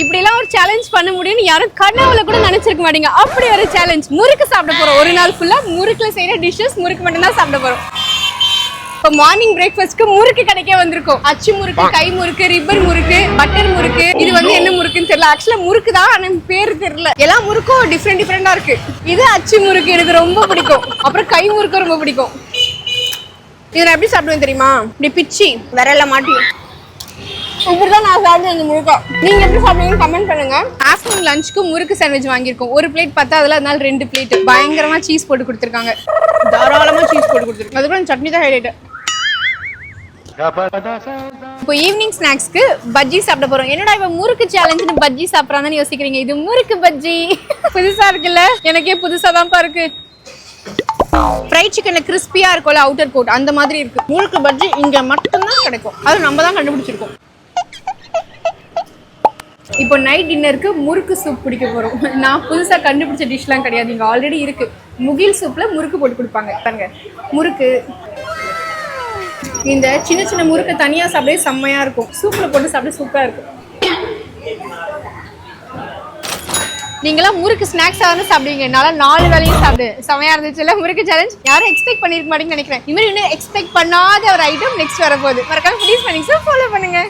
இப்படி எல்லாம் ஒரு சேலஞ்ச் பண்ண முடியும்னு யாரும் கனவுல கூட நினைச்சிருக்க மாட்டீங்க. அப்படி ஒரு சேலஞ்ச். முறுக்கு சாப்பிட போறோம். ஒரு நாள் ஃபுல்லா முறுக்குல செய்யற டிஷ்ஷஸ் முறுக்கு மட்டும் தான் சாப்பிட போறோம். இப்போ மார்னிங் பிரேக்ஃபாஸ்ட்க்கு முறுக்கு கடைக்கே வந்திருக்கோம். அச்சு முறுக்கு, கை முறுக்கு, ரிப்பன் முறுக்கு, பட்டர் முறுக்கு. இது வந்து என்ன முறுக்குன்னு தெரியல. ஆக்சுவலா முறுக்கு தான், ஆனா பேரு தெரியல. எல்லா முறுக்கும் டிஃப்ரெண்டா இருக்கு. இது அச்சு முறுக்கு எனக்கு ரொம்ப பிடிக்கும். அப்புறம் கை முறுக்கு ரொம்ப பிடிக்கும். இதை நான் எப்படி சாப்பிடுவேன் தெரியுமா? இப்படி பிச்சி விரல்ல மாட்டி இப்படிதான் நான் சாப்பிடுவேன் இந்த முறுக்கா. நீங்க எப்படி சாப்பிடுவீங்கன்னு கமெண்ட் பண்ணுங்க. ஆஃப்டர்நூன் லஞ்சுக்கு முறுக்கு சாண்ட்விச் வாங்கியிருக்கோம். ஒரு பிளேட் பார்த்தா அதில் அதனால 2 பிளேட் பயங்கரமா சீஸ் போட்டு கொடுத்துருக்காங்க. தாராளமா சீஸ் போட்டு கொடுத்துருக்காங்க. அதுக்கப்புறம் சட்னி தான் ஹைலைட். இப்போ ஈவினிங் ஸ்நாக்ஸ்க்கு பஜ்ஜி சாப்பிட போறோம். என்னடா இப்ப முறுக்கு சேலஞ்சுன்னு பஜ்ஜி சாப்பிடறாங்கன்னு யோசிக்கிறீங்க. இது முறுக்கு பஜ்ஜி. புதுசா இருக்குல்ல? எனக்கே புதுசா தான் இருக்கு. ஃப்ரைட் சிக்கன்ல கிறிஸ்பியா இருக்கும்ல அவுட்டர் கோட், அந்த மாதிரி இருக்கு. முறுக்கு பஜ்ஜி இங்க மட்டும்தான் கிடைக்கும். அது நம்ம தான் கண்டுபிடிச்சிருக்கோம். இப்போ நைட் டின்னருக்கு முறுக்கு சூப் குடிக்க போறோம். நான் புதுசா கண்டுபிடிச்ச டிஷ்லாம் கிடையாது, இங்க ஆல்ரெடி இருக்கு. முகில் சூப்ல முறுக்கு போட்டு கொடுப்பாங்க. பாருங்க, முறுக்கு. இந்த சின்ன சின்ன முறுக்கு தனியா சாப்பிடவே செம்மையா இருக்கும். சூப்ல போட்டு சாப்பிட சூப்பரா இருக்கும். நீங்களாம் முறுக்கு ஸ்நாக்ஸ் ஆக சாப்பிடுவீங்க. என்னால 4 வேளையும் சாப்பிடு. செமையா இருந்துச்சுல்ல முறுக்கு சேலஞ்ச். யாரும் எக்ஸ்பெக்ட் பண்ணிருக்க மாட்டீங்கன்னு நினைக்கிறேன். இனிமேல் இன்னும் எக்ஸ்பெக்ட் பண்ணாத ஒரு ஐட்டம் நெக்ஸ்ட் வரப்போகுது. மறக்காம ப்ளீஸ் பண்ணி ஃபாலோ பண்ணுங்க.